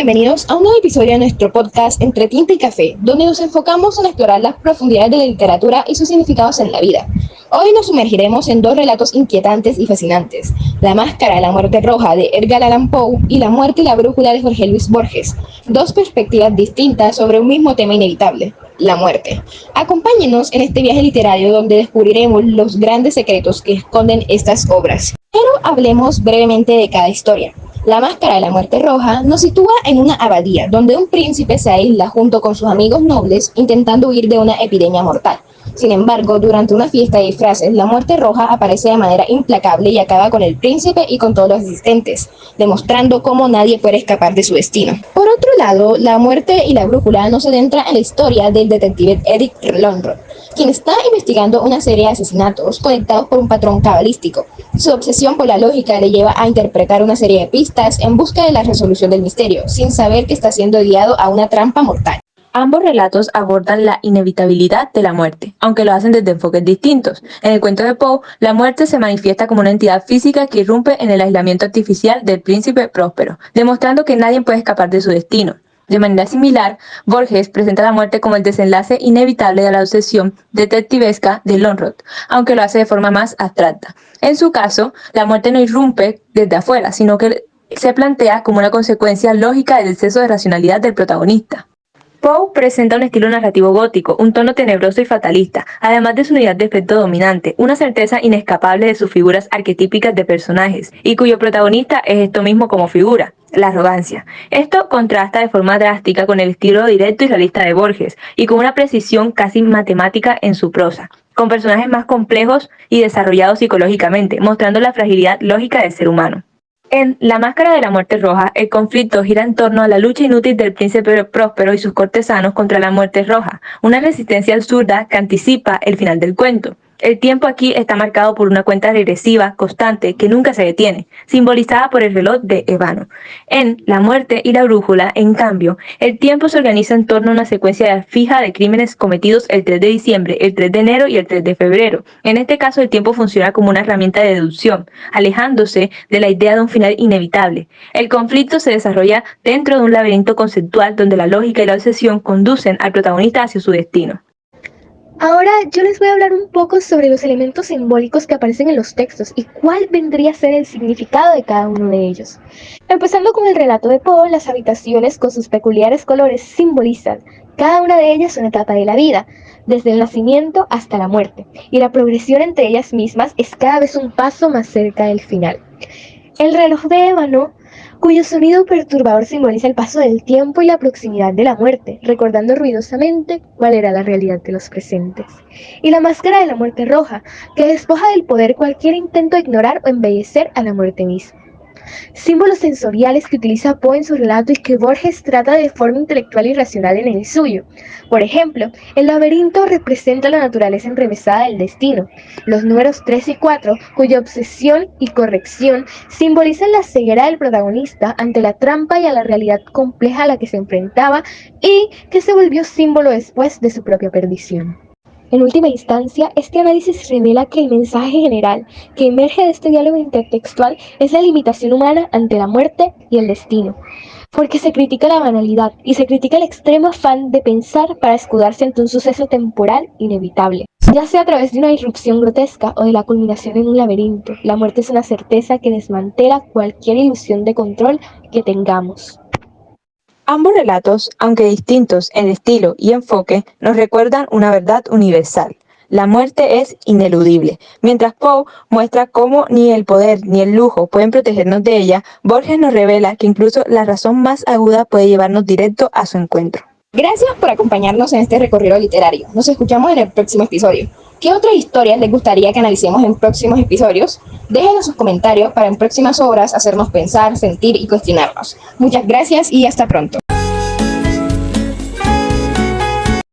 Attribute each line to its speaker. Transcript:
Speaker 1: bienvenidos a un nuevo episodio de nuestro podcast Entre Tinta y Café, donde nos enfocamos en explorar las profundidades de la literatura y sus significados en la vida. Hoy nos sumergiremos en dos relatos inquietantes y fascinantes: La Máscara de la Muerte Roja de Edgar Allan Poe y La Muerte y la Brújula de Jorge Luis Borges, dos perspectivas distintas sobre un mismo tema inevitable: la muerte. Acompáñenos en este viaje literario donde descubriremos los grandes secretos que esconden estas obras. Pero hablemos brevemente de cada historia. La Máscara de la Muerte Roja nos sitúa en una abadía donde un príncipe se aísla junto con sus amigos nobles intentando huir de una epidemia mortal. Sin embargo, durante una fiesta de disfraces, la Muerte Roja aparece de manera implacable y acaba con el príncipe y con todos los asistentes, demostrando cómo nadie puede escapar de su destino. Por otro lado, La Muerte y la Brújula nos adentra en la historia del detective Eric Lonrod, quien está investigando una serie de asesinatos conectados por un patrón cabalístico. Su obsesión por la lógica le lleva a interpretar una serie de pistas en busca de la resolución del misterio, sin saber que está siendo guiado a una trampa mortal.
Speaker 2: Ambos relatos abordan la inevitabilidad de la muerte, aunque lo hacen desde enfoques distintos. En el cuento de Poe, la muerte se manifiesta como una entidad física que irrumpe en el aislamiento artificial del príncipe próspero, demostrando que nadie puede escapar de su destino. De manera similar, Borges presenta la muerte como el desenlace inevitable de la obsesión detectivesca de Lonrod, aunque lo hace de forma más abstracta. En su caso, la muerte no irrumpe desde afuera, sino que se plantea como una consecuencia lógica del exceso de racionalidad del protagonista. Poe presenta un estilo narrativo gótico, un tono tenebroso y fatalista, además de su unidad de efecto dominante, una certeza inescapable de sus figuras arquetípicas de personajes, y cuyo protagonista es esto mismo como figura: la arrogancia. Esto contrasta de forma drástica con el estilo directo y realista de Borges, y con una precisión casi matemática en su prosa, con personajes más complejos y desarrollados psicológicamente, mostrando la fragilidad lógica del ser humano. En La Máscara de la Muerte Roja, el conflicto gira en torno a la lucha inútil del príncipe próspero y sus cortesanos contra la Muerte Roja, una resistencia absurda que anticipa el final del cuento. El tiempo aquí está marcado por una cuenta regresiva constante que nunca se detiene, simbolizada por el reloj de Ebano. En La Muerte y la Brújula, en cambio, el tiempo se organiza en torno a una secuencia fija de crímenes cometidos el 3 de diciembre, el 3 de enero y el 3 de febrero. En este caso, el tiempo funciona como una herramienta de deducción, alejándose de la idea de un final inevitable. El conflicto se desarrolla dentro de un laberinto conceptual donde la lógica y la obsesión conducen al protagonista hacia su destino.
Speaker 3: Ahora yo les voy a hablar un poco sobre los elementos simbólicos que aparecen en los textos y cuál vendría a ser el significado de cada uno de ellos. Empezando con el relato de Poe, las habitaciones con sus peculiares colores simbolizan cada una de ellas una etapa de la vida, desde el nacimiento hasta la muerte, y la progresión entre ellas mismas es cada vez un paso más cerca del final. El reloj de ébano, cuyo sonido perturbador simboliza el paso del tiempo y la proximidad de la muerte, recordando ruidosamente cuál era la realidad de los presentes. Y la Máscara de la Muerte Roja, que despoja del poder cualquier intento de ignorar o embellecer a la muerte misma. Símbolos sensoriales que utiliza Poe en su relato y que Borges trata de forma intelectual y racional en el suyo. Por ejemplo, el laberinto representa la naturaleza enrevesada del destino. Los números 3 y 4, cuya obsesión y corrección simbolizan la ceguera del protagonista ante la trampa y a la realidad compleja a la que se enfrentaba y que se volvió símbolo después de su propia perdición. En última instancia, este análisis revela que el mensaje general que emerge de este diálogo intertextual es la limitación humana ante la muerte y el destino, porque se critica la banalidad y se critica el extremo afán de pensar para escudarse ante un suceso temporal inevitable. Ya sea a través de una irrupción grotesca o de la culminación en un laberinto, la muerte es una certeza que desmantela cualquier ilusión de control que tengamos.
Speaker 2: Ambos relatos, aunque distintos en estilo y enfoque, nos recuerdan una verdad universal: la muerte es ineludible. Mientras Poe muestra cómo ni el poder ni el lujo pueden protegernos de ella, Borges nos revela que incluso la razón más aguda puede llevarnos directo a su encuentro.
Speaker 1: Gracias por acompañarnos en este recorrido literario. Nos escuchamos en el próximo episodio. ¿Qué otras historias les gustaría que analicemos en próximos episodios? Déjenos sus comentarios para en próximas obras hacernos pensar, sentir y cuestionarnos. Muchas gracias y hasta pronto.